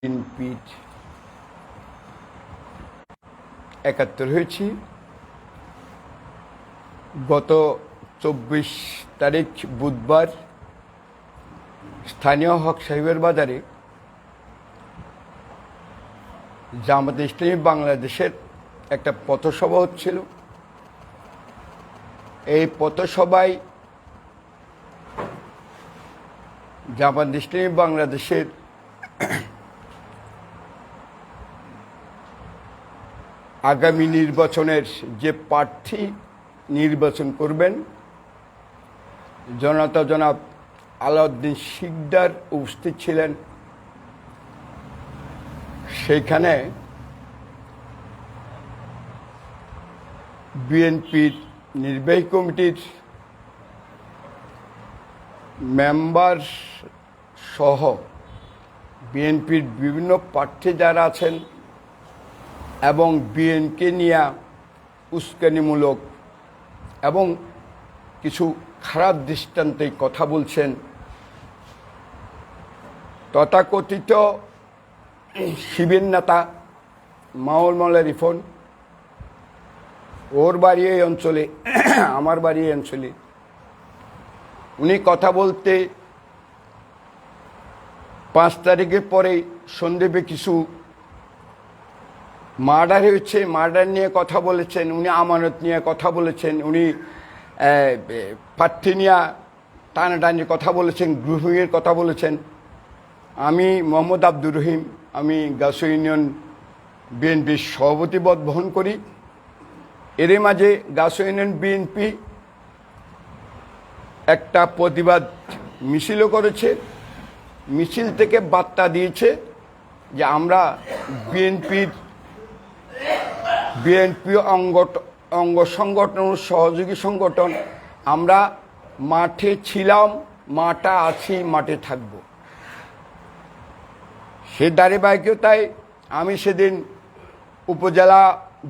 বিএনপির ৭১ হয়েছি। গত ২৪ তারিখ বুধবার স্থানীয় হক সাহেবের বাজারে জামাতে ইসলামী বাংলাদেশের একটা পথসভা হচ্ছিল। এই পথসভায় জামাতে ইসলামী বাংলাদেশের আগামী নির্বাচনের যে প্রার্থী নির্বাচন করবেন জনতা জনাব আলাউদ্দিন শিকদার উপস্থিত ছিলেন। সেইখানে বিএনপির নির্বাহী কমিটির মেম্বার সহ বিএনপির বিভিন্ন প্রার্থী যারা আছেন এবং বিএনপি নিয়ে উস্কানিমূলক এবং কিছু খারাপ দৃষ্টান্তে কথা বলছেন। তথাকথিত শিবির নেতা মাওল মাওলা রিফন, ওর বাড়ি এই অঞ্চলে, আমার বাড়ি এই অঞ্চলে, উনি কথা বলতে ৫ তারিখের পরে সন্দেহে কিছু মার্ডার হয়েছে, মার্ডার নিয়ে কথা বলেছেন, উনি আমানত নিয়ে কথা বলেছেন, উনি প্রার্থী নিয়ে টানাটানি কথা বলেছেন, গ্রুপিংয়ের কথা বলেছেন। আমি মোহাম্মদ আব্দুর রহিম, আমি গাছু ইউনিয়ন বিএনপির সভাপতি পদ বহন করি। এর মাঝে গাছু ইউনিয়ন বিএনপি একটা প্রতিবাদ মিছিলও করেছে। মিছিল থেকে বার্তা দিয়েছে যে আমরা বিএনপি অঙ্গ সংগঠন, সহযোগী সংগঠন, আমরা মাঠে ছিলাম, মাঠে আছি, মাঠে থাকব। সে ধারাবাহিকতায় আমি সেদিন উপজেলা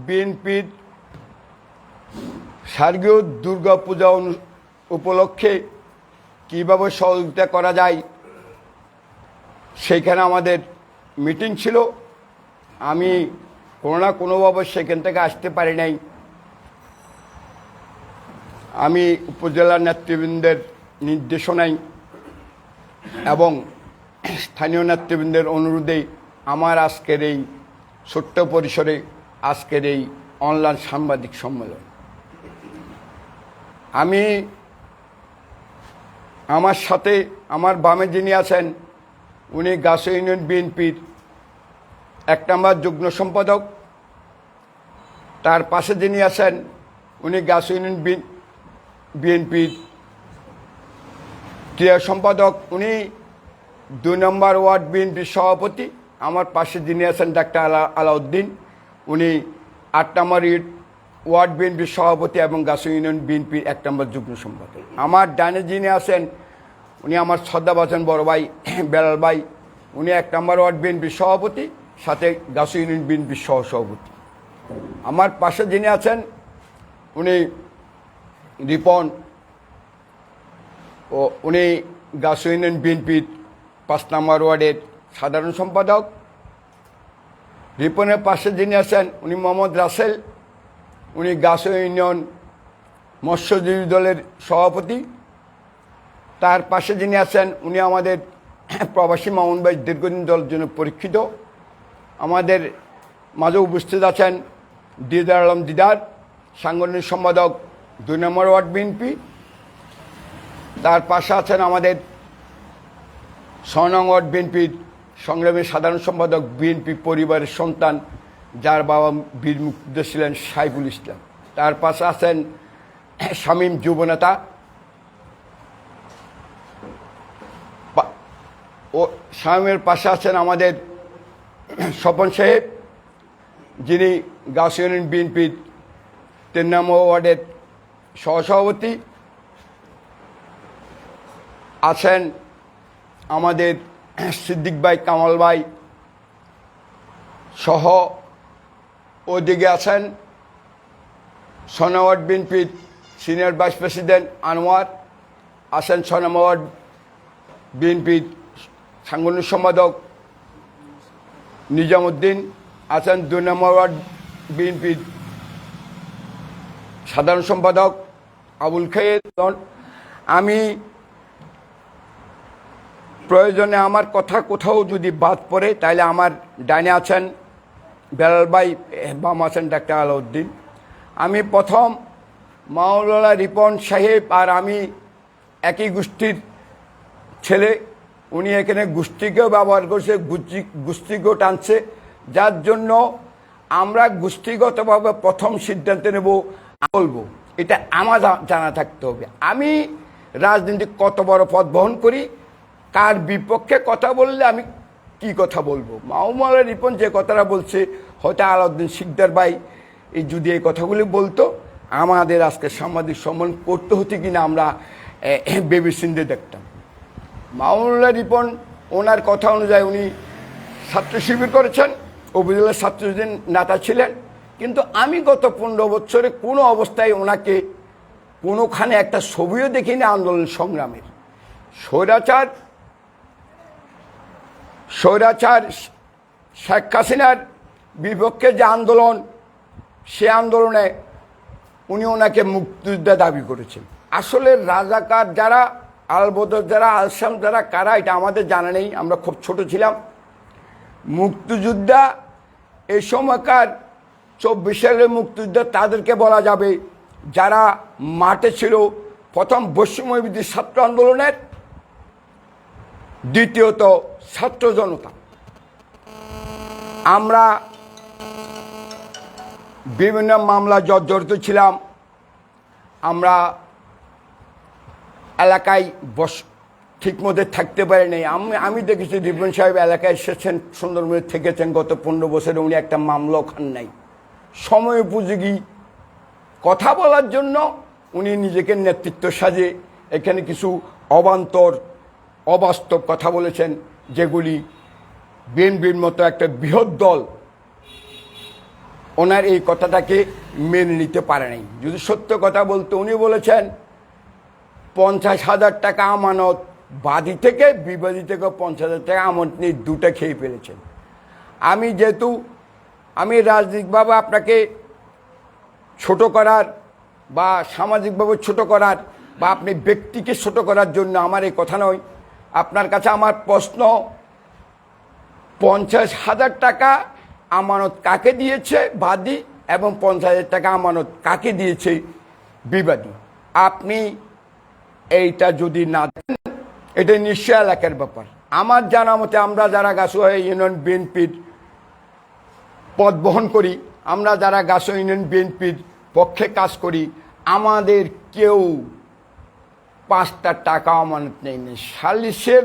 বিএনপির শারদীয় দুর্গাপূজা উপলক্ষে কীভাবে সহযোগিতা করা যায় সেইখানে আমাদের মিটিং ছিল। আমি কোনো না কোনোভাবে সেখান থেকে আসতে পারি নাই। আমি উপজেলার নেতৃবৃন্দের নির্দেশনায় এবং স্থানীয় নেতৃবৃন্দের অনুরোধে আমার আজকের এই ছোট্ট পরিসরে আজকের এই অনলাইন সাংবাদিক সম্মেলন। আমি আমার সাথে আমার বামে যিনি আছেন উনি গাছু ইউনিয়ন বিএনপির ১ নম্বর যুগ্ম সম্পাদক, তার পাশে যিনি আছেন উনি গাছু ইউনিয়ন বিএনপির ক্রীড়া সম্পাদক, উনি ২ নম্বর ওয়ার্ড বিএনপির সভাপতি। আমার পাশে যিনি আছেন ডাক্তার আলাউদ্দিন, উনি ৮ নম্বর ওয়ার্ড বিএনপির সভাপতি এবং গাছু ইউনিয়ন বিএনপির ১ নম্বর যুগ্ম সম্পাদক। আমার ডানে যিনি আছেন উনি আমার শ্রদ্ধাভাজন বড় ভাই বেলাল ভাই, উনি ১ নম্বর ওয়ার্ড বিএনপির সভাপতি, সাথে গাছু ইউনিয়ন বিএনপির সহসভাপতি। আমার পাশে যিনি আছেন উনি রিপন, ও উনি গাছু ইউনিয়ন বিএনপির ৫ নম্বর ওয়ার্ডের সাধারণ সম্পাদক। রিপনের পাশে যিনি আছেন উনি মোহাম্মদ রাসেল, উনি গাছু ইউনিয়ন মৎস্যজীবী দলের সভাপতি। তার পাশে যিনি আছেন উনি আমাদের প্রবাসী মামুন ভাই, দীর্ঘদিন দলের জন্য পরীক্ষিত। আমাদের মাঝে উপস্থিত আছেন দিদার আলম দিদার, সাংগঠনিক সম্পাদক ২ নম্বর ওয়ার্ড বিএনপি। তার পাশে আছেন আমাদের ৬ নং ওয়ার্ড বিএনপির সংগ্রামী সাধারণ সম্পাদক, বিএনপি পরিবারের সন্তান, যার বাবা বীর মুক্তিযোদ্ধা ছিলেন সাইফুল ইসলাম। তার পাশে আছেন শামীম যুবনেতা, ও শামীমের পাশে আছেন আমাদের স্বপন সাহেব, যিনি গাছু ইউনিয়ন বিএনপির ৩ নম্বর ওয়ার্ডের সহসভাপতি। আছেন আমাদের সিদ্দিক ভাই, কামাল ভাই সহ। ওদিকে আছেন ৬ নম্বর ওয়ার্ড বিএনপির সিনিয়র ভাইস প্রেসিডেন্ট আনোয়ার, আছেন ৬ নম্বর ওয়ার্ড বিএনপির সাংগঠনিক সম্পাদক নিজামুদ্দিন আছেন 2 নম্বর ওয়ার্ড বিএনপির সাধারণ সম্পাদক আবুল খায়ের। আমি প্রয়োজনে আমার কথা কোথাও যদি বাদ পড়ে তাহলে আমার ডাইনে আছেন বেলাল ভাই, বাম আছেন ডাক্তার আলাউদ্দিন। আমি প্রথম মাওলানা রিপন সাহেব আর আমি একই গোষ্ঠীর ছেলে। উনি এখানে গোষ্ঠীকেও ব্যবহার করছে, গোষ্ঠীকেও টানছে, যার জন্য আমরা গোষ্ঠীগতভাবে প্রথম সিদ্ধান্ত নেব বলবো, এটা আমার জানা থাকতে হবে। আমি রাজনীতি কত বড় পদ বহন করি, কার বিপক্ষে কথা বললে আমি কি কথা বলবো। মাওলানা রিপন যে কথাটা বলছে, হয়তো আলাউদ্দিন শিকদার ভাই এই যদি এই কথাগুলি বলতো, আমাদের আজকে সাংবাদিক সম্মেলন করতে হতো কিনা আমরা ভেবে চিন্তে দেখতাম। মাওলানা রিপন ওনার কথা অনুযায়ী উনি ছাত্র শিবির করেছেন, উপজেলার ছাত্রদের নেতা ছিলেন, কিন্তু আমি গত 15 বছরে কোনো অবস্থায় ওনাকে কোনোখানে একটা ছবিও দেখিনি আন্দোলন সংগ্রামের। স্বৈরাচার শেখ হাসিনার বিপক্ষে যে আন্দোলন, সে আন্দোলনে উনি ওনাকে মুক্তিযোদ্ধা দাবি করেছেন। আসলে রাজাকার যারা, আলবদর যারা, আলসাম যারা, কারা, এটা আমাদের জানা নেই, আমরা খুব ছোট ছিলাম। মুক্তিযোদ্ধা এই সময়কার 24 সালের মুক্তিযোদ্ধা তাদেরকে বলা যাবে যারা মাঠে ছিল, প্রথম বৈষম্যবিরোধী ছাত্র আন্দোলনের, দ্বিতীয়ত ছাত্র জনতা। আমরা বিভিন্ন মামলা জর্জরিত ছিলাম। আমরা এলাকায় ঠিকমতো থাকতে পারি নাই। আমি দেখেছি রিপন সাহেব এলাকায় এসেছেন, সুন্দরবনে থেকেছেন গত 15 বছরে, উনি একটা মামলাও খান নাই। সময় উপযোগী কথা বলার জন্য উনি নিজেকে নেতৃত্ব সাজে এখানে কিছু অবান্তর অবাস্তব কথা বলেছেন, যেগুলি বিএনপির মতো একটা বৃহৎ দল ওনার এই কথাটাকে মেনে নিতে পারে নাই। যদি সত্য কথা বলতে, উনি বলেছেন 50,000 টাকা আমানত, বাদী থেকে বিবাদী থেকে 50,000 টাকা আমানত নিয়ে দুটো খেয়ে ফেলেছেন। যেহেতু আমি রাজনৈতিকভাবে আপনাকে ছোট করার বা সামাজিকভাবে ছোট করার বা আপনি ব্যক্তিকে ছোট করার জন্য আমার এই কথা নয়। আপনার কাছে আমার প্রশ্ন, 50,000 টাকা আমানত কাকে দিয়েছে বাদী এবং 50,000 টাকা আমানত কাকে দিয়েছে বিবাদী? আপনি এইটা যদি না দেন, এটা নিশ্চয় এলাকার ব্যাপার। আমার জানা মতে আমরা যারা গাছুয়া ইউনিয়ন বিএনপির পদ বহন করি, আমরা যারা গাছুয়া ইউনিয়ন বিএনপির পক্ষে কাজ করি, আমাদের কেউ 5টা টাকা আমানত নেই। সালিশের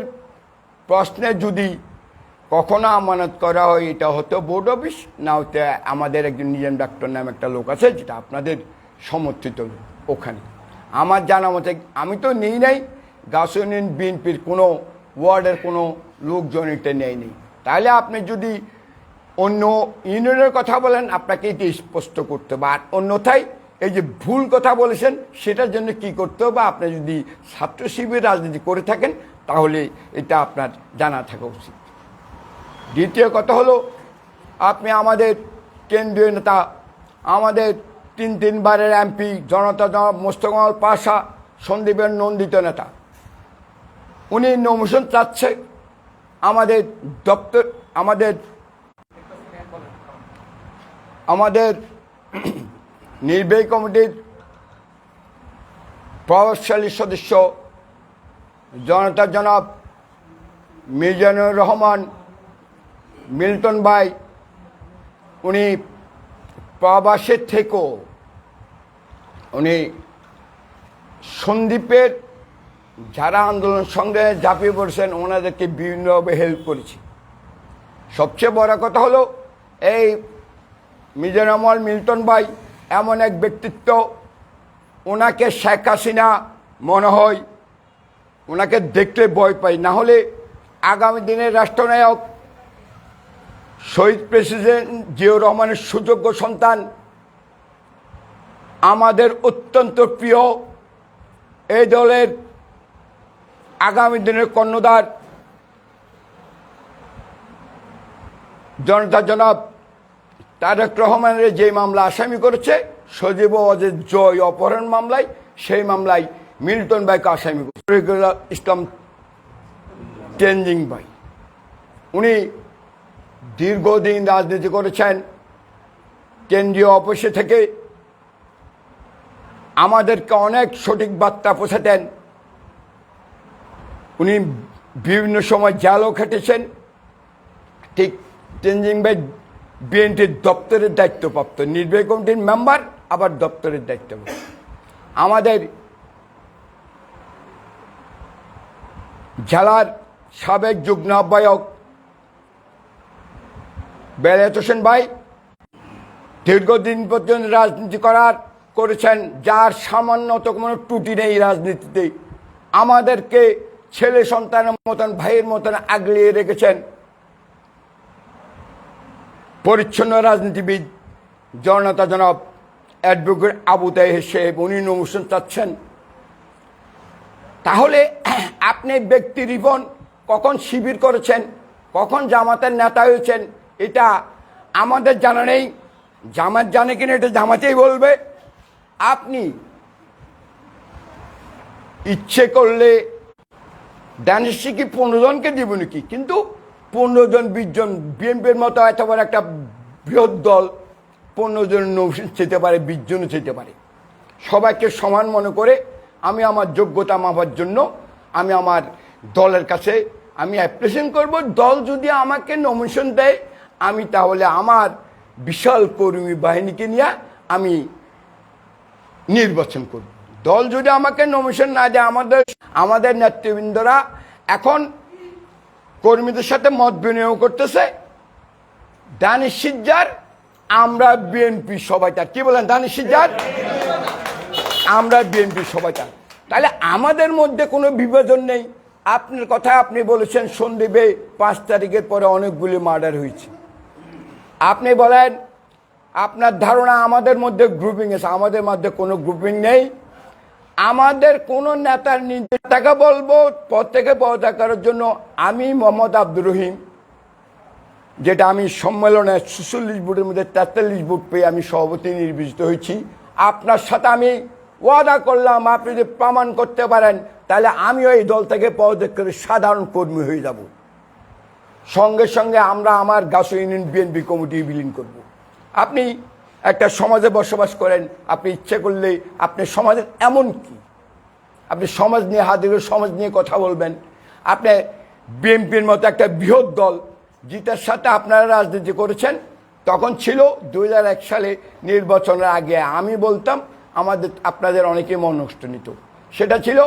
প্রশ্নে যদি কখনো আমানত করা হয়, এটা হতো বোর্ড অফিস, না হতে আমাদের একজন নিজাম ডাক্তার নামে একটা লোক আছে, যেটা আপনাদের সমর্থিত লোক, ওখানে। আমার জানা মতে আমি তো নেই নাই, গাছুয়া ইউনিয়ন বিএনপির কোনো ওয়ার্ডের কোনো লোকজন এটা নেয়নি। তাহলে আপনি যদি অন্য ইউনিয়নের কথা বলেন, আপনাকে এটি স্পষ্ট করতে হবে। আর অন্যথায় এই যে ভুল কথা বলেছেন, সেটার জন্য কি করতে হবে? আপনি যদি ছাত্র শিবির রাজনীতি করে থাকেন, তাহলে এটা আপনার জানা থাকা উচিত। দ্বিতীয় কথা হলো, আপনি আমাদের কেন্দ্রীয় নেতা, আমাদের 3 বারের এমপি জনতা জনাব মোস্তফা কামাল পাশা, সন্দীপের নন্দিত নেতা, উনি নমিনেশন চাচ্ছে আমাদের দপ্তর, আমাদের নির্বাহী কমিটির প্রভাবশালী সদস্য জনতা জনাব মিজানুর রহমান মিল্টন ভাই, উনি প্রবাসের থেকেও উনি সন্দীপের যারা আন্দোলন সংগ্রামে ঝাঁপিয়ে পড়েছেন, ওনাদেরকে বিভিন্নভাবে হেল্প করেছি। সবচেয়ে বড় কথা হলো, এই মিজানুর রহমান মিল্টন ভাই এমন এক ব্যক্তিত্ব, ওনাকে শেখ হাসিনা মনে হয় ওনাকে দেখলে ভয় পাই। না হলে আগামী দিনের রাষ্ট্রনায়ক শহীদ প্রেসিডেন্ট জিয়াউর রহমানের সুযোগ্য সন্তান, আমাদের অত্যন্ত প্রিয় এই দলের আগামী দিনের কর্ণধার জনতা জনাব তারেক রহমানের যে মামলা আসামি করেছে সজীব ওয়াজেদ জয় অপহরণ মামলায়, সেই মামলায় মিল্টন ভাইকে আসামি করেছে ইসলাম তেনজিং ভাই। উনি দীর্ঘদিন রাজনীতি করেছেন, কেন্দ্রীয় অফিসে থেকে আমাদেরকে অনেক সঠিক বার্তা পৌঁছাতেন। উনি বিভিন্ন সময় জালও খেটেছেন। ঠিক তেনজিং ভাই বিএনপির দপ্তরের দায়িত্বপ্রাপ্ত, নির্বাহী কমিটির মেম্বার, আবার দপ্তরের দায়িত্বপ্রাপ্ত। আমাদের জেলার সাবেক যুগ্ম আহ্বায়ক বেলায়েত হোসেন ভাই দীর্ঘদিন পর্যন্ত রাজনীতি করেছেন, যার সামান্যত কোনো ত্রুটি নেই রাজনীতিতে। আমাদেরকে ছেলে সন্তানের মতন, ভাইয়ের মতন আগলিয়ে রেখেছেন। পরিচ্ছন্ন রাজনীতিবিদ জনতা জনাব অ্যাডভোকেট আবু তাহের সাহেব, উনি নমিনেশন চাচ্ছেন। তাহলে আপনি ব্যক্তি রিপন কখন শিবির করেছেন, কখন জামাতের নেতা হয়েছেন, এটা আমাদের জানা নেই। জামাত জানে কিনা এটা জামাতেই বলবে। আপনি ইচ্ছে করলে দানিশি কি 15 জনকে দিব নাকি, কিন্তু 15 জন 20 জন বিএনপির মতো এত বড় একটা বৃহৎ দল 15 জন নৌসেন চেতে পারে, 20 জনও চেতে পারে। সবাইকে সমান মনে করে আমি আমার যোগ্যতা মাপার জন্য আমি আমার দলের কাছে আমি অ্যাপ্রিসিয়েট করব। দল যদি আমাকে নমিনেশন দেয়, আমি তাহলে আমার বিশাল কর্মী বাহিনীকে নিয়ে আমি নির্বাচন করব। দল যদি আমাকে নমিনেশন না দেয়, আমাদের নেতৃবৃন্দরা এখন কর্মীদের সাথে মত বিনিময় করতেছে। দানিশ সিকদার, আমরা বিএনপি সবাইকার, কি বলেন দানিশ সিকদার, আমরা বিএনপি সবাইকার। তাহলে আমাদের মধ্যে কোনো বিভাজন নেই। আপনার কথা আপনি বলেছেন সন্দীপে 5 তারিখের পরে অনেকগুলি মার্ডার হয়েছে। আপনি বলেন আপনার ধারণা আমাদের মধ্যে গ্রুপিং আছে, আমাদের মধ্যে কোনো গ্রুপিং নেই। আমাদের কোনো নেতার নেতাকে বলবো পদ থেকে পদত্যাগ করার জন্য। আমি মোহাম্মদ আব্দুর রহিম, যেটা আমি সম্মেলনে 46 ভোটের মধ্যে 43 ভোট পেয়ে আমি সভাপতি নির্বাচিত হয়েছি। আপনার সাথে আমি ওয়াদা করলাম, আপনি যদি প্রমাণ করতে পারেন তাহলে আমিও এই দল থেকে পদত্যাগ করে সাধারণ কর্মী হয়ে যাব। সঙ্গে সঙ্গে আমরা আমার গাছ ইউনিয়ন বিএনপি কমিটি বিলীন করব। আপনি একটা সমাজে বসবাস করেন, আপনি ইচ্ছে করলে আপনি সমাজের এমন কি, আপনি সমাজ নিয়ে সমাজ নিয়ে কথা বলবেন। আপনি বিএনপির মতো একটা বৃহৎ দল যেটার সাথে আপনারা রাজনীতি করেছেন, তখন ছিল 2001 সালে নির্বাচনের আগে আমি বলতাম আপনাদের অনেকে মন নষ্ট নিত। সেটা ছিল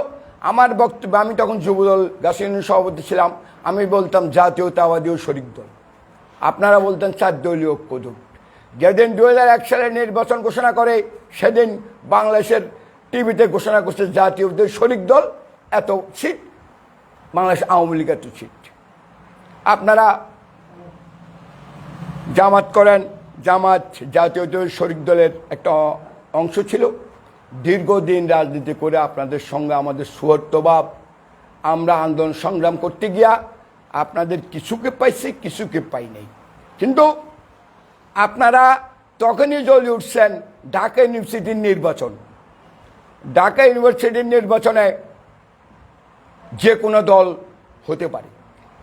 আমার বক্তব্য। আমি তখন যুবদল গাছ ইউনিয়ন সভাপতি ছিলাম। আমি বলতাম জাতীয়তাবাদী ও শরিক দল, আপনারা বলতেন 4 দলীয় ঐক্য জোট। যেদিন 2001 সালে নির্বাচন ঘোষণা করে, সেদিন বাংলাদেশের টিভিতে ঘোষণা করছে জাতীয় শরিক দল এত সিট, বাংলাদেশ আওয়ামী লীগ এত সিট। আপনারা জামাত করেন, জামাত জাতীয় শরিক দলের একটা অংশ ছিল। দীর্ঘদিন রাজনীতি করে আপনাদের সঙ্গে আমাদের সুহৃদ্ভাব, আমরা আন্দোলন সংগ্রাম করতে গিয়া আপনাদের কিছুকে পাইছি, কিছুকে পাই নাই। কিন্তু আপনারা তখনই জ্বলে উঠছেন ঢাকা ইউনিভার্সিটির নির্বাচন। ঢাকা ইউনিভার্সিটির নির্বাচনে যে কোনো দল হতে পারে।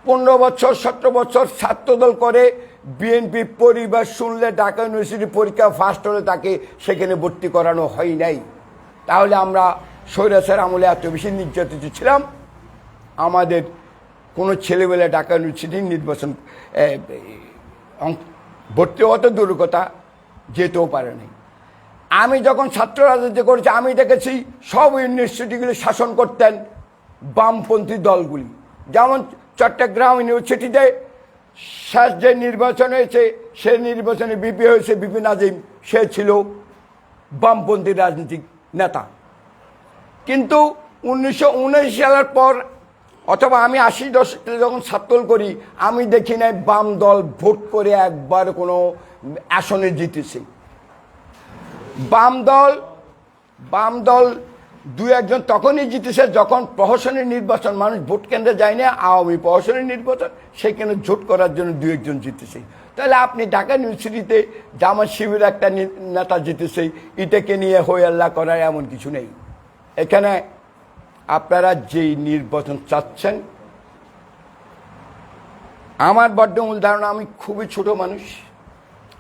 15 বছর 17 বছর ছাত্রদল করে বিএনপি পরিবার শুনলে ঢাকা ইউনিভার্সিটি পরীক্ষা ফার্স্ট হলে তাকে সেখানে ভর্তি করানো হয় নাই। তাহলে আমরা স্বৈরাচার আমলে এত বেশি নির্যাতিত ছিলাম, আমাদের কোনো ছেলেবেলা ঢাকা ইউনিভার্সিটির নির্বাচন ভর্তি হতে দূর কথা যেতেও পারে নাই। আমি যখন ছাত্র রাজনীতি করেছি, আমি দেখেছি সব ইউনিভার্সিটিগুলি শাসন করতেন বামপন্থী দলগুলি। যেমন চট্টগ্রাম ইউনিভার্সিটিতে শেষ যে নির্বাচন হয়েছে, সে নির্বাচনে বিপি হয়েছে বিপি নাজিম, সে ছিল বামপন্থী রাজনীতিক নেতা। কিন্তু 1919 সালের পর অথবা আমি 80 দশকে যখন ছাত্রদল করি, আমি দেখি নাই বাম দল ভোট করে একবার কোনো আসনে জিতেছে। বাম দল 2-1 তখনই জিতেছে যখন প্রহসনের নির্বাচন, মানুষ ভোট কেন্দ্রে যায় না, আওয়ামী প্রহসনের নির্বাচন, সেখানে জোট করার জন্য 2-1 জিতেছে। তাহলে আপনি ঢাকা ইউনিভার্সিটিতে জামাত শিবির একটা নেতা জিতেছে, এটাকে নিয়ে হই আল্লাহ করার এমন কিছু নেই। এখানে আপনারা যেই নির্বাচন চাচ্ছেন, আমার বদ্ধমূল ধারণা, আমি খুবই ছোট মানুষ,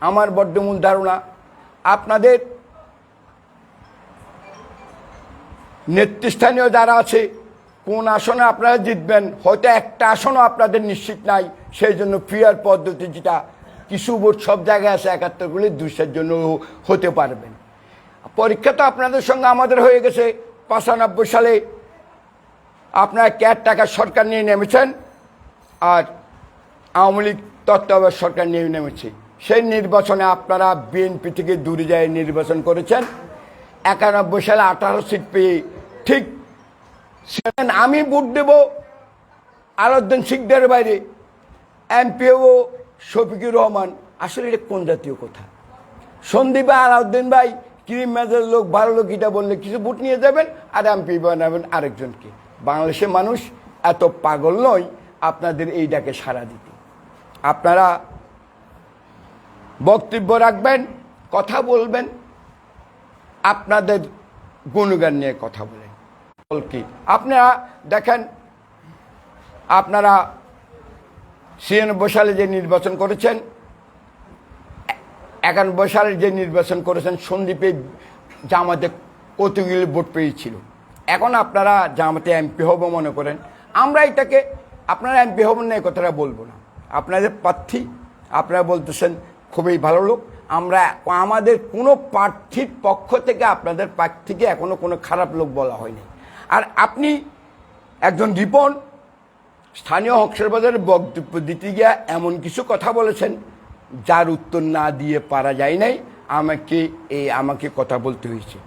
আমার বদ্ধমূল ধারণা আপনাদের নেতৃস্থানীয় যারা আছে কোন আসনে আপনারা জিতবেন, হয়তো একটা আসনও আপনাদের নিশ্চিত নাই। সেই জন্য ফিয়ার পদ্ধতি, যেটা কিছু ভোট সব জায়গায় আছে 71 200-এর জন্য হতে পারবেন। পরীক্ষা তো আপনাদের সঙ্গে আমাদের হয়ে গেছে। 95 সালে আপনারা কেয়ারটেকার সরকার নিয়ে নেমেছেন, আর আওয়ামী লীগ তত্ত্বাবধায়ক সরকার নিয়ে নেমেছে। সেই নির্বাচনে আপনারা বিএনপি থেকে দূরে যায় নির্বাচন করেছেন। 91 সালে 18 সিট পেয়ে ঠিক আমি ভোট দেব আলাউদ্দিন শিকদার বাইরে, এমপিও শফিকুর রহমান। আসলে এটা কোন জাতীয় কথা? সন্দীপ আলাউদ্দিন ভাই ক্রিম মেজের লোক, ভালো লোক, এটা বললে কিছু ভোট নিয়ে যাবেন আর এমপি বানাবেন আরেকজনকে। বাংলাদেশের মানুষ এত পাগল নয় আপনাদের এই ডাকে সাড়া দিতে। আপনারা বক্তব্য রাখবেন, কথা বলবেন, আপনাদের গুণগান নিয়ে কথা বলেন। কি আপনারা দেখেন, আপনারা 96 সালে যে নির্বাচন করেছেন, 91 সালে যে নির্বাচন করেছেন, সন্দীপে জামাতে কতগুলি ভোট পেয়েছিল। এখন আপনারা জামাতে এমপি হব মনে করেন, আমরা এটাকে আপনারা এমপি হবেন না এই কথাটা বলবো না। আপনাদের প্রার্থী আপনারা বলতেছেন খুবই ভালো লোক, আমরা আমাদের কোনো প্রার্থীর পক্ষ থেকে আপনাদের প্রার্থীকে এখনো কোনো খারাপ লোক বলা হয়নি। আর আপনি একজন রিপন স্থানীয় হকসের বাজারে বক্তব্য দিতে গিয়ে এমন কিছু কথা বলেছেন যার উত্তর না দিয়ে পারা যায় নাই, আমাকে কথা বলতে হয়েছে।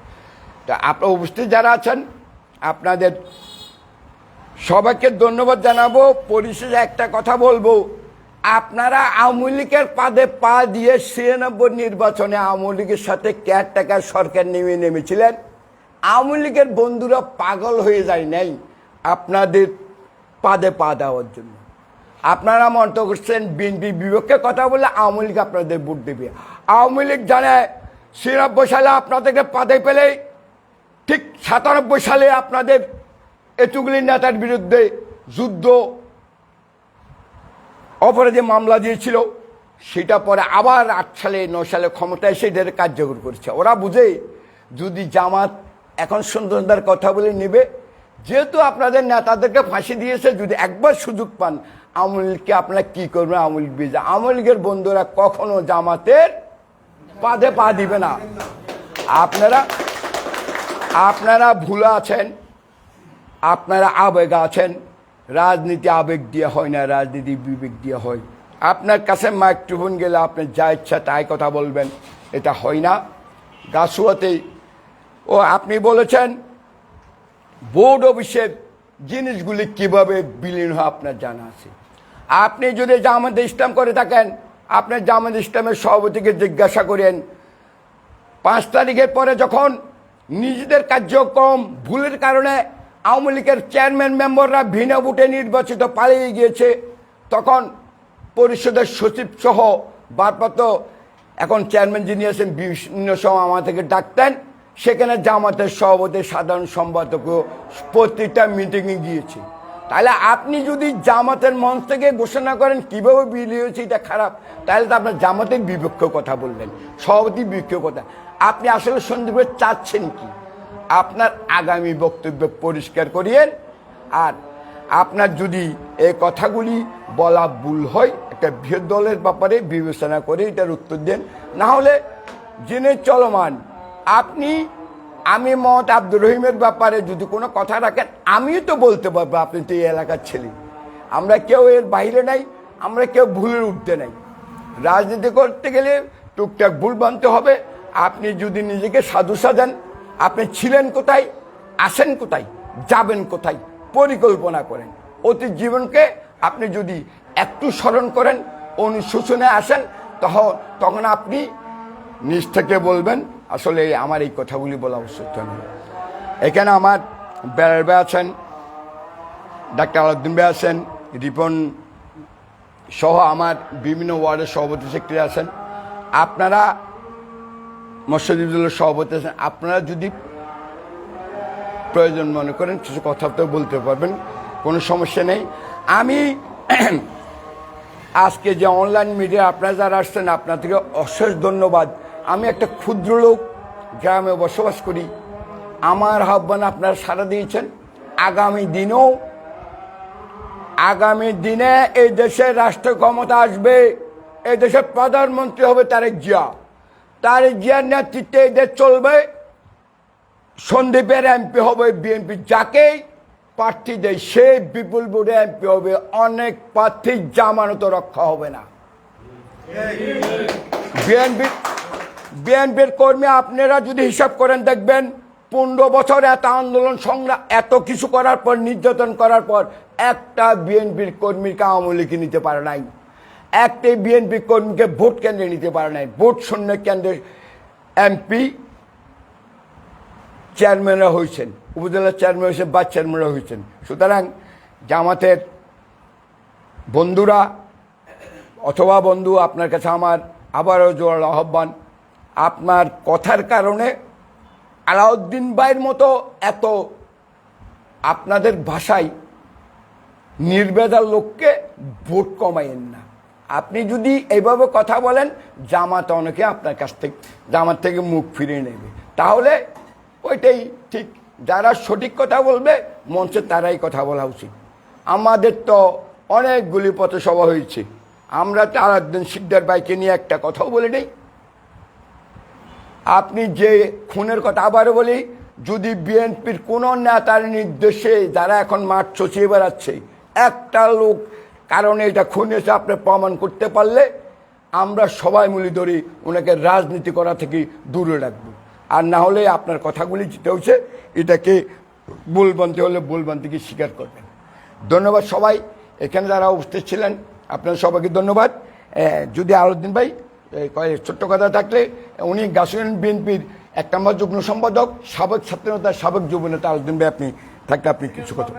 তা আপনার উপস্থিত যারা আছেন আপনাদের সবাইকে ধন্যবাদ জানাবো। পরিশেষে একটা কথা বলবো, আপনারা আওয়ামী লীগের পাদে পা দিয়ে 96 নির্বাচনে আওয়ামী লীগের সাথে কেয়ারটেকার সরকার নেমেছিলেন। আওয়ামী লীগের বন্ধুরা পাগল হয়ে যায় নাই আপনাদের পাদে পা দেওয়ার জন্য। আপনারা মন্তব্য করছেন বিএনপির বিপক্ষে কথা বলে আওয়ামী লীগ আপনাদের ভোট দেবে। আওয়ামী লীগ জানে 96 সালে আপনাদেরকে পাদে পেলে ঠিক 97 সালে আপনাদের এতগুলি নেতার বিরুদ্ধে যুদ্ধ অপরাধী মামলা দিয়েছিল, সেটা পরে আবার 8 সালে 9 সালে ক্ষমতায় এসে এদের কার্যকর করেছে। ওরা বুঝে যদি জামাত এখন সুন্দরদার কথা বলে নেবে, যেহেতু আপনাদের নেতাদেরকে ফাঁসি দিয়েছে, যদি একবার সুযোগ পান আওয়ামী লীগকে আপনারা কী করবেন? আওয়ামী লীগ বিজয়। আওয়ামী লীগের বন্ধুরা কখনো জামাতের পাদে পা দিবে না। আপনারা ভুলে আছেন, আপনারা আবেগ আছেন। রাজনীতি আবেগ দিয়ে হয় না, রাজনীতি বিবেক দিয়ে হয়। আপনার কাছে মাইক্রোফোন গেলে আপনি যা ইচ্ছা তাই কথা বলবেন, এটা হয় না। গাছুয়াতে আপনি বলেছেন বোর্ড অফিসের জিনিসগুলি কিভাবে বিলীন হয় আপনার জানা আছে। আপনি যদি জামাতে ইসলাম করে থাকেন, আপনার জামাত ইসলামের সভাপতিকে জিজ্ঞাসা করেন 5 তারিখের পরে যখন নিজেদের কার্যক্রম ভুলের কারণে আওয়ামী লীগের চেয়ারম্যান মেম্বাররা ভিন্ন ভোটে নির্বাচিত পালিয়ে গিয়েছে, তখন পরিষদের সচিব সহ ভারপ্রাপ্ত এখন চেয়ারম্যান যিনি আছেন বিভিন্ন সময় আমাদেরকে ডাকতেন, সেখানে জামাতের সভাপতি সাধারণ সম্পাদক প্রত্যেকটা মিটিংয়ে গিয়েছে। তাহলে আপনি যদি জামাতের মঞ্চ থেকে ঘোষণা করেন কীভাবে বিলি হয়েছে এটা খারাপ, তাহলে তো আপনার জামাতের বিপক্ষ কথা বললেন, সভাপতির বিপক্ষ কথা। আপনি আসলে সন্দীপে চাচ্ছেন কি? আপনার আগামী বক্তব্য পরিষ্কার করিয়েন। আর আপনার যদি এই কথাগুলি বলা ভুল হয়, একটা বৃহৎ দলের ব্যাপারে বিবেচনা করে এটার উত্তর দেন। না হলে জেনে চলমান আমি মোহাম্মদ আব্দুর রহিমের ব্যাপারে যদি কোনো কথা রাখেন, আমিও তো বলতে পারবো আপনি তো এই এলাকার ছেলে। আমরা কেউ এর বাইরে নাই, আমরা কেউ ভুলের উঠতে নাই। রাজনীতি করতে গেলে টুকটাক ভুল বানতে হবে। আপনি যদি নিজেকে সাধু সাজান, আপনি ছিলেন কোথায়, আসেন কোথায়, যাবেন কোথায়, পরিকল্পনা করেন। অতীত জীবনকে আপনি যদি একটু স্মরণ করেন, অনুশোচনে আসেন, তখন আপনি নিজ থেকে বলবেন আসলে আমার এই কথাগুলি বলা উচিত নয়। এখানে আমার বেড়ার ভাই আছেন, ডাক্তার আলাউদ্দিন ভাই আছেন, রিপন সহ আমার বিভিন্ন ওয়ার্ডের সভাপতি সেক্রেটারি আছেন, আপনারা মৎস্যজীবী দলের সভাপতি আছেন, আপনারা যদি প্রয়োজন মনে করেন কিছু কথা তো বলতে পারবেন, কোনো সমস্যা নেই। আমি আজকে যে অনলাইন মিডিয়া আপনারা যারা আসছেন আপনাদেরকে অশেষ ধন্যবাদ। আমি একটা ক্ষুদ্র লোক, গ্রামে বসবাস করি, আমার আহ্বান আপনারা সাড়া দিয়েছেন। আগামী দিনে এই দেশের রাষ্ট্র ক্ষমতা আসবে, এই দেশের প্রধানমন্ত্রী হবে তারেক জিয়া। তারেক জিয়ার নেতৃত্বে এই দেশ চলবে। সন্দীপের এমপি হবে বিএনপি, যাকেই প্রার্থী দেয় সে বিপুল ভোটে এমপি হবে। অনেক প্রার্থীর জামানত রক্ষা হবে না। বিএনপির কর্মী আপনারা যদি হিসাব করেন দেখবেন 15 বছর এত আন্দোলন সংগ্রাম এত কিছু করার পর, নির্যাতন করার পর একটা বিএনপির কর্মীকে আওয়ামী লীগে নিতে পারে নাই, একটাই বিএনপি কর্মীকে ভোট কেন্দ্রে নিতে পারে নাই। ভোট শূন্য কেন্দ্রের এমপি চেয়ারম্যানরা হয়েছেন, উপজেলা চেয়ারম্যান হয়েছে, বা চেয়ারম্যানরা হয়েছেন। সুতরাং জামাতের বন্ধুরা অথবা বন্ধু, আপনার কাছে আমার আবারও জোরালো আহ্বান, আপনার কথার কারণে আলাউদ্দিন ভাইয়ের মতো এত আপনাদের ভাষায় নির্বেজাল লোককে ভোট কমাইয়েন না। আপনি যদি এইভাবে কথা বলেন, জামাত অনেকে আপনার কাছ থেকে জামাত থেকে মুখ ফিরিয়ে নেবে। তাহলে ওইটাই ঠিক, যারা সঠিক কথা বলবে মঞ্চে তারাই কথা বলা উচিত। আমাদের তো অনেকগুলি পথসভা হয়েছে, আমরা তো আলাউদ্দিন শিকদার ভাইকে নিয়ে একটা কথাও বলে নেই। আপনি যে খুনের কথা আবারও বলি, যদি বিএনপির কোনো নেতার নির্দেশে যারা এখন মাঠ চষিয়ে বেড়াচ্ছে একটা লোক কারণে এটা খুন হয়েছে আপনি প্রমাণ করতে পারলে আমরা সবাই মিলে ধরি ওনাকে রাজনীতি করা থেকে দূরে রাখবো। আর না হলে আপনার কথাগুলি যেটা হচ্ছে এটাকে ভুলভ্রান্তি হলে ভুলভ্রান্তিকে স্বীকার করবেন। ধন্যবাদ সবাই এখানে যারা উপস্থিত ছিলেন, আপনাদের সবাইকে ধন্যবাদ। যদি আলাউদ্দিন ভাই ছোট্ট কথা থাকলে, উনি গাছুয়ান বিএনপির 1 নম্বর যুগ্ম সম্পাদক, সাবেক ছাত্রনেতা, সাবেক যুবনেতা আলাউদ্দিন ভাই, আপনি থাকলে আপনি কিছু কথা।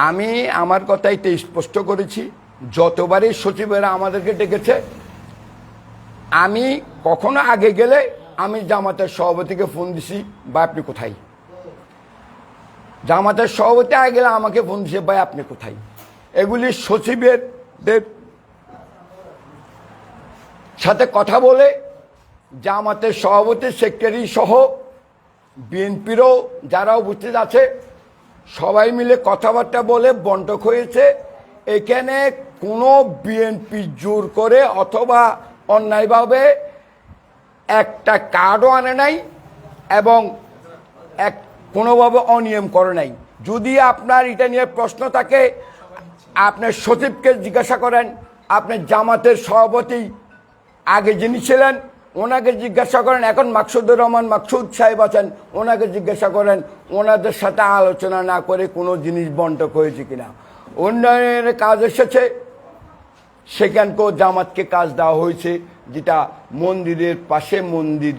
আমি আমার কথা এটা স্পষ্ট করেছি, যতবারই সচিবেরা আমাদেরকে ডেকেছে, আমি কখনো আগে গেলে আমি জামাতের সভাপতিকে ফোন দিছি, ভাই আপনি কোথায়। জামাতের সভাপতি আগে গেলে আমাকে ফোন দিছে, ভাই আপনি কোথায়। এগুলি সচিবের সাথে কথা বলে জামাতের সভাপতি, সেক্রেটারি সহ বিএনপিরও যারা উপস্থিত আছে সবাই মিলে কথাবার্তা বলে বন্টক হয়েছে। এখানে কোনো বিএনপি জোর করে অথবা অন্যায়ভাবে একটা কার্ডও আনে নাই এবং কোনোভাবে অনিয়ম করে নাই। যদি আপনার এটা নিয়ে প্রশ্ন থাকে আপনার সচিবকে জিজ্ঞাসা করেন, আপনার জামাতের সভাপতি আগে যিনি ছিলেন ওনাকে জিজ্ঞাসা করেন, এখন মাকসুদুর রহমান মাকসুদ সাহেব আছেন, ওনাকে জিজ্ঞাসা করেন ওনাদের সাথে আলোচনা না করে কোনো জিনিস বন্টক হয়েছে কিনা। উন্নয়নের কাজ এসেছে, সেখানকেও জামাতকে কাজ দেওয়া হয়েছে, যেটা মন্দিরের পাশে মন্দির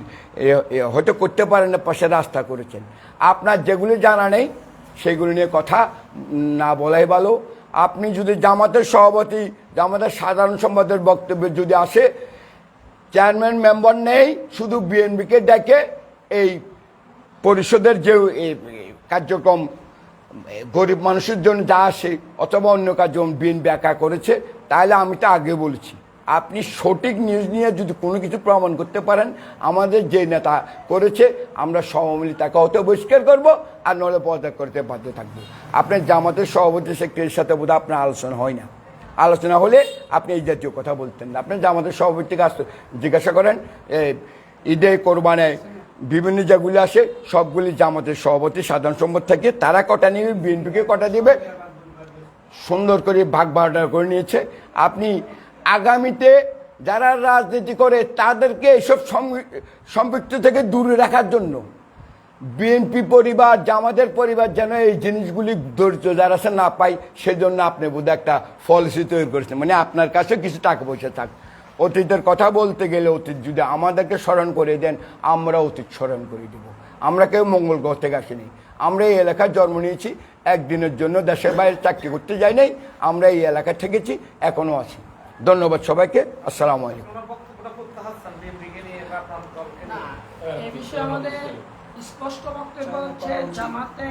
হয়তো করতে পারেন না, পাশে রাস্তা করেছেন। আপনার যেগুলি জানা নেই সেগুলি নিয়ে কথা না বলাই ভালো। আপনি যদি জামাতের সভাপতি, জামাতের সাধারণ সম্পাদকের বক্তব্যে যদি আসে, চেয়ারম্যান মেম্বার নেই, শুধু বিএনপিকে ডেকে এই পরিষদের যে কার্যক্রম গরিব মানুষের জন্য যা আসে অথবা অন্য কার্যক্রম বিএনপি একা করেছে, তাহলে আমি তো আগে বলেছি আপনি সঠিক নিউজ নিয়ে যদি কোনো কিছু প্রমাণ করতে পারেন, আমাদের যে নেতা করেছে আমরা সবাই তাকে হয়তো বহিষ্কার করবো, আর নলে পদত্যাগ করতে বাধ্য থাকবো। আপনার জামাতের সভাপতি সেক্রেটারির সাথে বোধহয় আপনার আলোচনা হয় না, আলোচনা হলে আপনি এই জাতীয় কথা বলতেন না। আপনি জামাতের সভাপতিকে জিজ্ঞাসা করেন, ঈদে কোরবানে বিভিন্ন যেগুলি আসে সবগুলি জামাতের সভাপতি সাধারণ সম্পদ থেকে তারা কটা নিবে, বিএনপিকে কটা দিবে, সুন্দর করে ভাগ বাটোয়ারা করে নিয়েছে। আপনি আগামীতে যারা রাজনীতি করে তাদেরকে এইসব সম্পৃক্ত থেকে দূরে রাখার জন্য বিএনপি পরিবার, জামাতের পরিবার যেন এই জিনিসগুলি ধৈর্য যারা আছে না পায়, সেজন্য আপনি বোধহয় একটা পলিসি তৈরি করেছেন, মানে আপনার কাছে কিছু টাকা পয়সা থাক। অতীতের কথা বলতে গেলে অতীত যদি আমাদেরকে স্মরণ করে দেন, আমরা অতীত স্মরণ করে দেব। আমরা কেউ মঙ্গল গ্রহ থেকে আসিনি, আমরা এই এলাকায় জন্ম নিয়েছি, একদিনের জন্য দেশের বাইরে চাকরি করতে যাই নাই, আমরা এই এলাকায় থেকেছি, এখনও আছি। ধন্যবাদ সবাইকে, আসসালামু আলাইকুম। এই বিষয়ে আমাদের স্পষ্ট বক্তব্য হচ্ছে জামাতে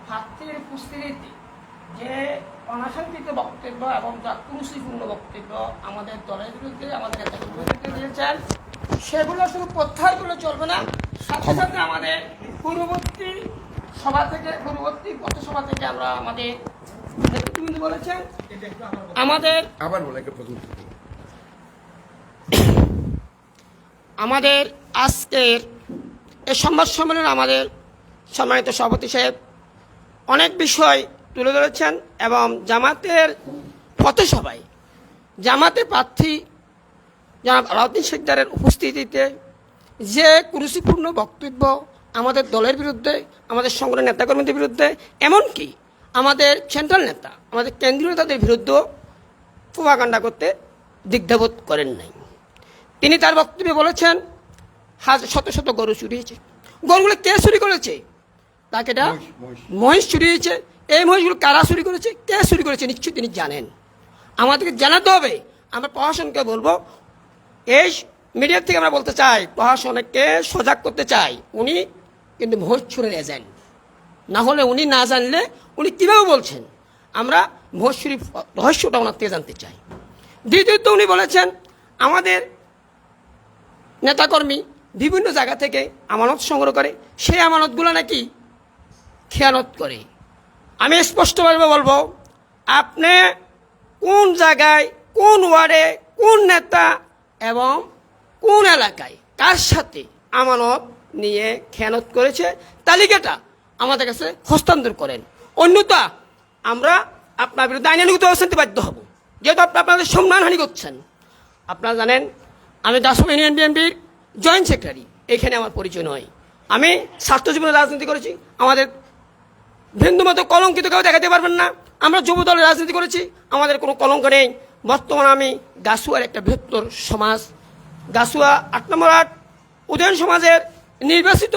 প্রার্থীর উপস্থিতিতে যে অনাকাঙ্ক্ষিত বক্তব্য এবং কুরুচিপূর্ণ বক্তব্য আমাদের দলের বিরুদ্ধে, আমাদের নেতাদের বিরুদ্ধে দিয়েছেন, সেগুলো শুধু প্রত্যাহার করলে চলবে না, সাথে সাথে আমাদের পূর্ববর্তী পথসভা থেকে আমরা আমাদের নেতৃবৃন্দ বলেছেন আমাদের আজকের এই সংবাদ সম্মেলনে আমাদের সম্মানিত সভাপতি সাহেব অনেক বিষয় তুলে ধরেছেন এবং জামাতের পথসভায় জামাতে প্রার্থী জনাব আলাউদ্দিন শিকদারের উপস্থিতিতে যে কুরুচিপূর্ণ বক্তব্য আমাদের দলের বিরুদ্ধে, আমাদের সংগঠনের নেতাকর্মীদের বিরুদ্ধে, এমনকি আমাদের সেন্ট্রাল নেতা, আমাদের কেন্দ্রীয় নেতাদের বিরুদ্ধেও প্রোপাগান্ডা করতে দ্বিধাবোধ করেন নাই। তিনি তার বক্তব্যে বলেছেন শত শত গরু চুরি হয়েছে। গরুগুলো কে চুরি করেছে? তাকে মহিষ চুরি হয়েছে। এই মহিষগুলো কারা চুরি করেছে, কে চুরি করেছে নিশ্চয়ই তিনি জানেন। আমাদেরকে জানাতে হবে। আমরা প্রশাসনকে বলবো, এই মিডিয়ার থেকে আমরা বলতে চাই, প্রশাসনকে সজাগ করতে চাই। উনি কিন্তু মহিষ চুরির এজেন্ট, না হলে উনি না জানলে উনি কীভাবে বলছেন? আমরা মহিষ চুরির রহস্যটা ওনার থেকে জানতে চাই। দ্বিতীয়ত উনি বলেছেন আমাদের নেতাকর্মী বিভিন্ন জায়গা থেকে আমানত সংগ্রহ করে, সেই আমানতগুলো নাকি খেয়ানত করে। আমি স্পষ্টভাবে বলবো, আপনি কোন জায়গায়, কোন ওয়ার্ডে, কোন নেতা এবং কোন এলাকায় কার সাথে আমানত নিয়ে খেয়ানত করেছে তালিকাটা আমাদের কাছে হস্তান্তর করেন, অন্যথা আমরা আপনার বিরুদ্ধে আইনানুগত ব্যবস্থা নিতে বাধ্য হব, যেহেতু আপনাদের সম্মানহানি করছেন। আপনারা জানেন আমি দাসপুর ইউনিয়ন বিএনপির জয়েন্ট সেক্রেটারি, এখানে আমার পরিচয় নয়। আমি ছাত্র জীবনে রাজনীতি করেছি, আমাদের বিন্দুমতো কলঙ্কিত কেউ দেখাতে পারবেন না। আমরা যুব দলের রাজনীতি করেছি, আমাদের কোনো কলঙ্ক নেই। বর্তমানে আমি গাছুয়ার একটা বৃহত্তর সমাজ, গাছুয়া 8 নম্বর 8 উদয়ন সমাজের নির্বাচিত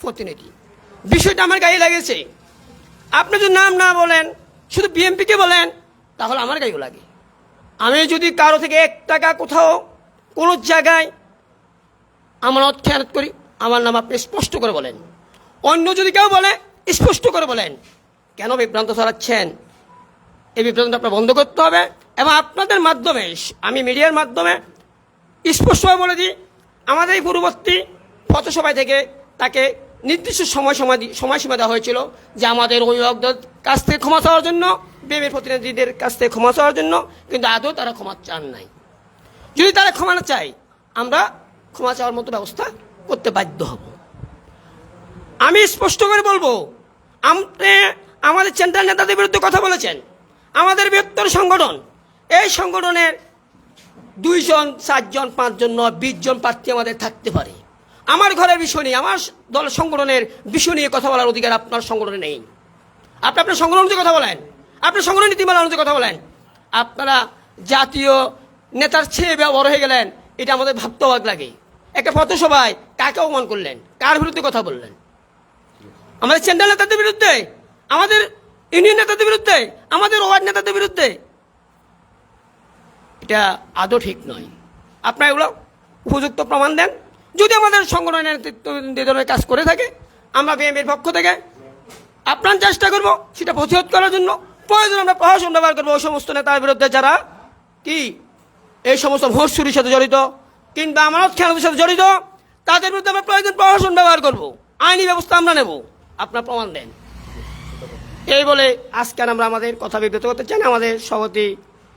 প্রতিনিধি। বিষয়টা আমার গায়ে লেগেছে। আপনি যদি নাম না বলেন, শুধু বিএনপিকে বলেন, তাহলে আমার গায়েও লাগে। আমি যদি কারো থেকে 1 টাকা কোথাও কোনো জায়গায় আমানত খেয়ানত করি, আমার নাম আপনি স্পষ্ট করে বলেন। অন্য যদি কেউ বলে, স্পষ্ট করে বলেন। কেন বিভ্রান্ত ছড়াচ্ছেন? এই বিভ্রান্তটা আপনার বন্ধ করতে হবে। এবং আপনাদের মাধ্যমে, আমি মিডিয়ার মাধ্যমে স্পষ্টভাবে বলে দিই, আমাদের এই পূর্ববর্তী পথসভায় থেকে তাকে নির্দিষ্ট সময়সীমা দেওয়া হয়েছিল যে আমাদের অভিভাবকদের কাছ থেকে ক্ষমা চাওয়ার জন্য, বিএনপির প্রতিনিধিদের কাছ থেকে ক্ষমা চাওয়ার জন্য, কিন্তু আদৌ তারা ক্ষমা চান নাই। যদি তারা ক্ষমা না চায়, আমরা ক্ষমা চাওয়ার মতো ব্যবস্থা করতে বাধ্য হব। আমি স্পষ্ট করে বলবো, আপনি আমাদের সেন্ট্রাল নেতাদের বিরুদ্ধে কথা বলেছেন। আমাদের বৃহত্তর সংগঠন, এই সংগঠনের 2 জন 4 জন 5 জন 20 জন প্রার্থী আমাদের থাকতে পারে। আমার ঘরের বিষয় নিয়ে, আমার দল সংগঠনের বিষয় নিয়ে কথা বলার অধিকার আপনার সংগঠনে নেই। আপনি আপনার সংগঠন অনুযায়ী কথা বলেন, আপনার সংগঠন নীতিমালা অনুযায়ী কথা বলেন। আপনারা জাতীয় নেতার চেয়ে বড় হয়ে গেলেন, এটা আমাদের ভাবতে অবাক লাগে। একটা পথসভায় কাকে অপমান করলেন, কার বিরুদ্ধে কথা বললেন? আমাদের সেন্ট্রাল নেতাদের বিরুদ্ধে, আমাদের ইউনিয়ন নেতাদের বিরুদ্ধে, আমাদের ওয়ার্ড নেতাদের বিরুদ্ধে। এটা আদৌ ঠিক নয়। আপনারা এগুলো উপযুক্ত প্রমাণ দেন। যদি আমাদের সংগঠনের নেতৃত্ব কাজ করে থাকে, আমরা বিএনপির পক্ষ থেকে আপ্রাণ চেষ্টা করব সেটা প্রতিরোধ করার জন্য। প্রয়োজন আমরা প্রশাসন ব্যবহার করবো ওই সমস্ত নেতার বিরুদ্ধে যারা কি এই সমস্ত ভোট চুরির সাথে জড়িত কিংবা আমানত খেয়ানতের সাথে জড়িত, তাদের বিরুদ্ধে আমরা প্রয়োজন প্রশাসন ব্যবহার করব, আইনি ব্যবস্থা আমরা নেব। আপনার প্রমাণ দেন। এই বলে আজকে আমরা আমাদের কথা বিবৃত করতে চান। আমাদের সভাপতি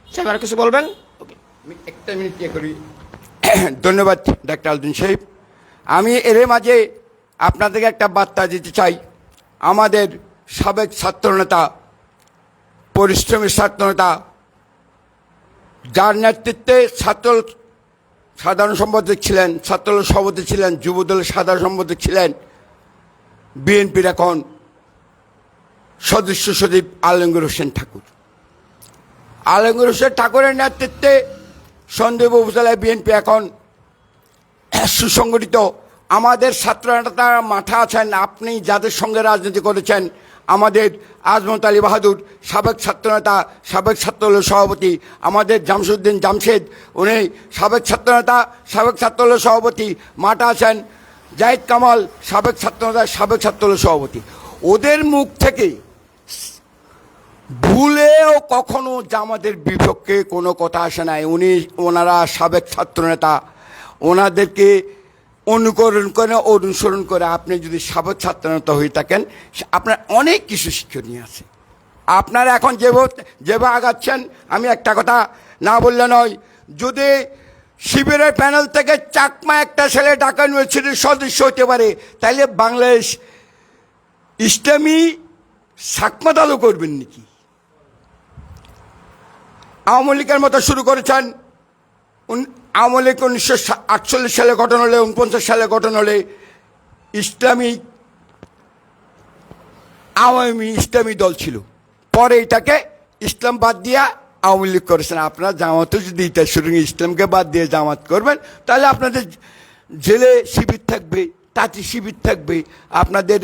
সাহেব আর কিছু বলবেন? আমি 1 মিনিট করি। ধন্যবাদ ডাক্তার আলাউদ্দিন সাহেব। আমি এর মাঝে আপনাদেরকে একটা বার্তা দিতে চাই। আমাদের সাবেক ছাত্রনেতা, পরিশ্রমী ছাত্রনেতা, যার নেতৃত্বে ছাত্র সাধারণ সম্পাদক ছিলেন, ছাত্র সভাপতি ছিলেন, যুবদলের সাধারণ সম্পাদক ছিলেন, বিএনপির এখন সদস্য সচিব আলমগীর হোসেন ঠাকুর। আলমগীর হোসেন ঠাকুরের নেতৃত্বে সন্দেহ উপজেলায় বিএনপি এখন সুসংগঠিত। আমাদের ছাত্রনেতা মাঠে আছেন, আপনি যাদের সঙ্গে রাজনীতি করেছেন, আমাদের আজমত আলী বাহাদুর সাবেক ছাত্রনেতা, সাবেক ছাত্রদলের সভাপতি, আমাদের জামসুদ্দিন জামশেদ উনি সাবেক ছাত্রনেতা, সাবেক ছাত্রদলের সভাপতি মাঠে আছেন, জাহিদ কামাল সাবেক ছাত্রনেতা, সাবেক ছাত্রদলের সভাপতি। ওদের মুখ থেকে ভুলেও কখনো জামাতের বিপক্ষে কোনো কথা আসে নাই। ওনারা সাবেক ছাত্রনেতা, ওনাদেরকে অনুসরণ করে আপনি যদি সাবেক ছাত্রনেতা হয়ে থাকেন, আপনার অনেক কিছু শিক্ষণীয় আছে। আপনারা এখন যেভাবে আগাচ্ছেন, আমি একটা কথা না বললে নয়, যদি শিবিরের প্যানেল থেকে চাকমা একটা ছেলে ঢাকা ইউনিভার্সিটির সদস্য হতে পারে, তাইলে বাংলাদেশ ইসলামী চাকমা দলও করবেন নাকি? আওয়ামী লীগের মতো শুরু করেছেন। আওয়ামী লীগ 1948 সালে গঠন হলে, 49 সালে গঠন হলে ইসলামী দল ছিল, পরে এটাকে ইসলাম বাদ দিয়া আওয়ামী লীগ করেছেন। আপনারা জামাতও যদি এটা শুরু ইসলামকে বাদ দিয়ে জামাত করবেন, তাহলে আপনাদের জেলে শিবির থাকবে, তাঁতি শিবির থাকবে, আপনাদের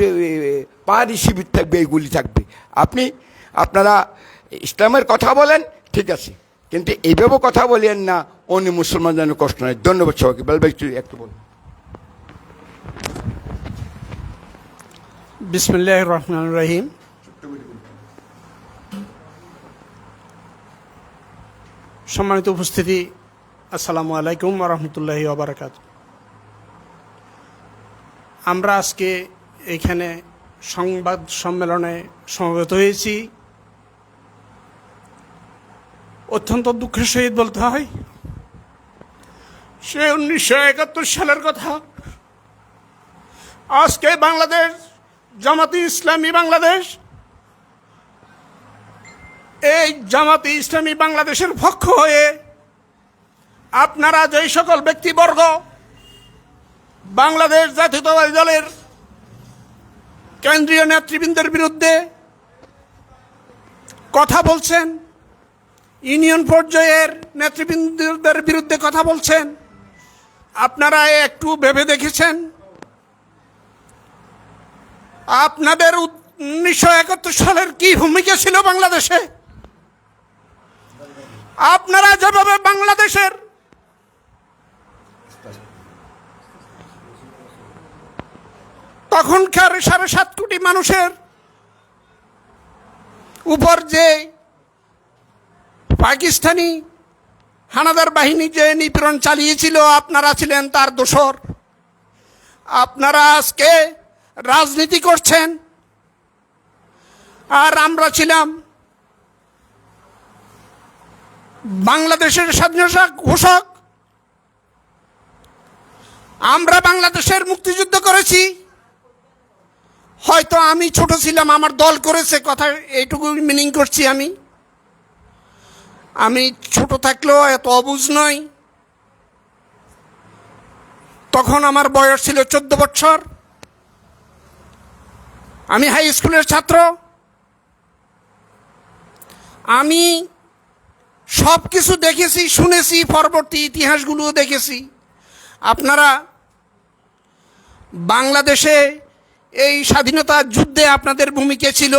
পাহাড়ি শিবির থাকবে, এগুলি থাকবে। আপনারা ইসলামের কথা বলেন, ঠিক আছে, কিন্তু এইভাবে কথা বলেন না অন্য মুসলমান যেন কষ্ট নয়। ধন্যবাদ সবাইকে। একটু বলুন। বিসমিল্লাহির রহমানির রহিম। সম্মানিত উপস্থিতি, আসসালামু আলাইকুম ওয়া রাহমাতুল্লাহি ওয়া বারাকাতুহু। আমরা আজকে এখানে সংবাদ সম্মেলনে সমবেত হয়েছি অত্যন্ত দুঃখের সহিত বলতে হয়, সে 1971 সালের কথা। আজকে বাংলাদেশ জামাতে ইসলামী বাংলাদেশ, এই জামাতে ইসলামী বাংলাদেশের পক্ষ হয়ে আপনারা যেই সকল ব্যক্তিবর্গ বাংলাদেশ জাতীয়তাবাদী দলের কেন্দ্রীয় নেতৃবৃন্দের বিরুদ্ধে কথা বলছেন, ইউনিয়ন পর্যায়ের নেতৃবৃন্দদের বিরুদ্ধে কথা বলছেন, আপনারা একটু ভেবে দেখেছেন আপনাদের 1971 সালের কি ভূমিকা ছিল বাংলাদেশে? আপনারা যেভাবে বাংলাদেশের তখনকার 7.5 কোটি মানুষের উপর যে পাকিস্তানি হানাদার বাহিনী যে নিপীড়ন চালিয়েছিল, আপনারা ছিলেন তার দোসর। আপনারা আজকে রাজনীতি করছেন, আর আমরা ছিলাম বাংলাদেশের স্বাধীনতা ঘোষক। আমরা বাংলাদেশের মুক্তিযুদ্ধ করেছি। হয়তো আমি ছোট ছিলাম, আমার দল করেছে, কথা এইটুকু মিনিং করছি। আমি ছোট থাকলেও এত অবুঝ নই। তখন আমার বয়স ছিল 14 বছর। আমি হাই স্কুলের ছাত্র। আমি সব কিছু দেখেছি, শুনেছি, পরবর্তী ইতিহাসগুলোও দেখেছি। আপনারা বাংলাদেশে এই স্বাধীনতা যুদ্ধে আপনাদের ভূমিকা ছিল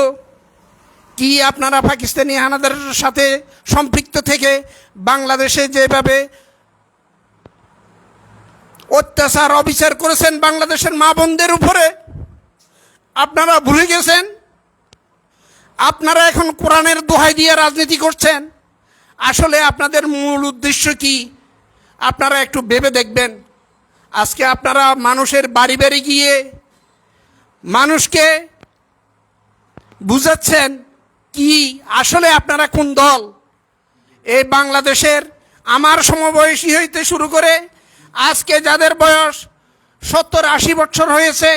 কি? আপনারা পাকিস্তানি হানাদারের সাথে সম্পৃক্ত থেকে বাংলাদেশে যেভাবে অত্যাচার অবিচার করেছেন বাংলাদেশের মা বোনদের উপরে, আপনারা ভুলে গেছেন। আপনারা এখন কোরআনের দোহাই দিয়ে রাজনীতি করছেন। আসলে আপনাদের মূল উদ্দেশ্য কি? আপনারা একটু ভেবে দেখবেন। আজকে আপনারা মানুষের বাড়ি বাড়ি গিয়ে মানুষকে বুঝাচ্ছেন কি আসলে আপনারা কোন দল। এই বাংলাদেশের আমার সমবয়সী হইতে শুরু করে আজকে যাদের বয়স 70-80 বছর হয়েছে,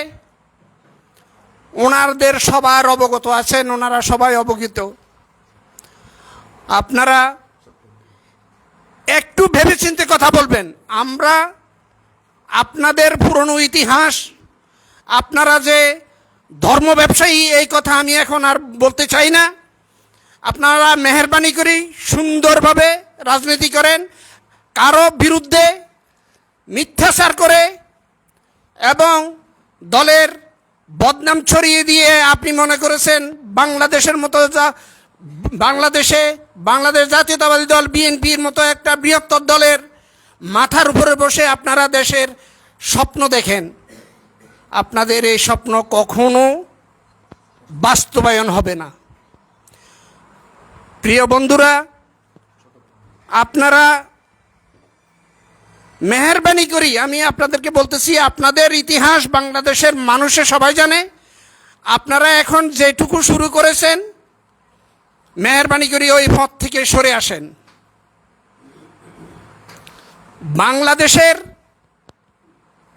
ওনাদের সবার অবগত আছেন, ওনারা সবাই অবগত। আপনারা একটু ভেবেচিন্তে কথা বলবেন। আমরা আপনাদের পুরনো ইতিহাস, আপনারা যে ধর্ম ব্যবসায়ী, এই কথা আমি এখন আর বলতে চাই না। আপনারা মেহেরবানি করে সুন্দরভাবে রাজনীতি করেন, কারো বিরুদ্ধে মিথ্যাচার করে এবং দলের বদনাম ছড়িয়ে দিয়ে আপনি মনে করেছেন বাংলাদেশের মতো বাংলাদেশ জাতীয়তাবাদী দল বিএনপির মতো একটা বৃহত্তর দলের মাথার উপরে বসে আপনারা দেশের স্বপ্ন দেখেন। আপনাদের এই স্বপ্ন কখনো বাস্তবায়ন হবে না। প্রিয় বন্ধুরা, আপনারা মেহেরবানি করি আমি আপনাদেরকে বলতেছি, আপনাদের ইতিহাস বাংলাদেশের মানুষে সবাই জানে। আপনারা এখন যেটুকু শুরু করেছেন, মেহেরবানি করি ওই পথ থেকে সরে আসেন। বাংলাদেশের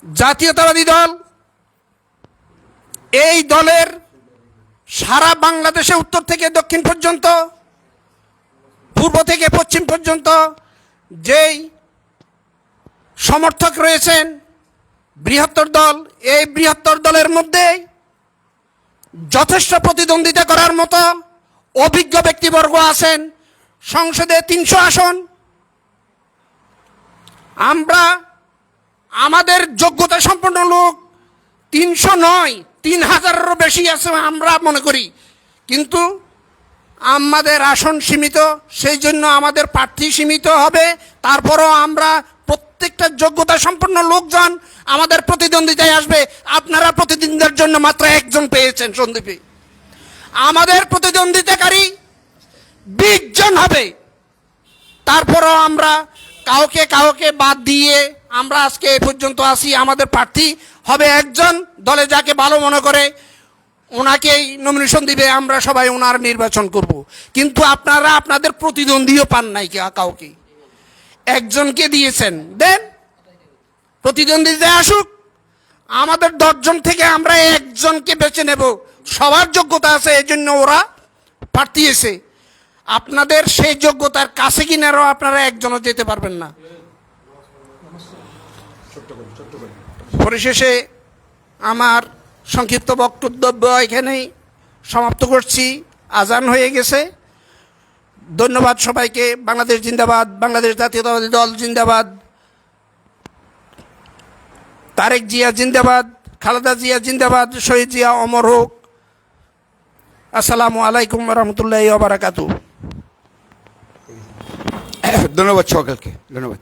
জাতীয়তাবাদী দল, এই দলের সারা বাংলাদেশে উত্তর থেকে দক্ষিণ পর্যন্ত, পূর্ব থেকে পশ্চিম পর্যন্ত যেই সমর্থক রয়েছেন, বৃহত্তর দল, এই বৃহত্তর দলের মধ্যে যথেষ্ট প্রতিদ্বন্দ্বিতা করার মতো অভিজ্ঞ ব্যক্তিবর্গ আছেন। সংসদে 300 আসন, আমরা আমাদের যোগ্যতা সম্পন্ন লোক 300 নয়, 3000-এরও বেশি আছে আমরা মনে করি, কিন্তু আমাদের আসন সীমিত, সেই জন্য আমাদের প্রার্থী সীমিত হবে। তারপরও আমরা প্রত্যেকটা যোগ্যতা সম্পন্ন লোকজন আমাদের প্রতিদ্বন্দ্বিতায় আসবে। আপনারা প্রতিদ্বন্দ্বিতার জন্য মাত্র একজন পেয়েছেন সন্দীপে, আমাদের প্রতিদ্বন্দ্বিতাকারী 20 জন হবে। তারপরও আমরা কাউকে বাদ দিয়ে আমরা আজকে এ পর্যন্ত আসি। আমাদের প্রার্থী হবে একজন, দলে যাকে ভালো মনে করে ওনাকেই নমিনেশন দিবে, আমরা সবাই ওনার নির্বাচন করব। কিন্তু আপনারা আপনাদের প্রতিদ্বন্দ্বীও পান নাই কাউকে, একজনকে দিয়েছেন, দেন প্রতিদ্বন্দ্বিতায় আসুক। আমাদের 10 জন থেকে আমরা একজনকে বেছে নেব, সবার যোগ্যতা আছে, এই জন্য ওরা প্রার্থী এসে। আপনাদের সেই যোগ্যতার কাছে কিনারও আপনারা একজনও যেতে পারবেন না। পরিশেষে আমার সংক্ষিপ্ত বক্তব্য এখানেই সমাপ্ত করছি। আজান হয়ে গেছে। ধন্যবাদ সবাইকে। বাংলাদেশ জিন্দাবাদ, বাংলাদেশ জাতীয়তাবাদী দল জিন্দাবাদ, তারেক জিয়া জিন্দাবাদ, খালেদা জিয়া জিন্দাবাদ, শহীদ জিয়া অমর হোক। আসসালামু আলাইকুম রহমতুল্লাহি ওয়া বারাকাতুহু। ধন্যবাদ সকলকে, ধন্যবাদ।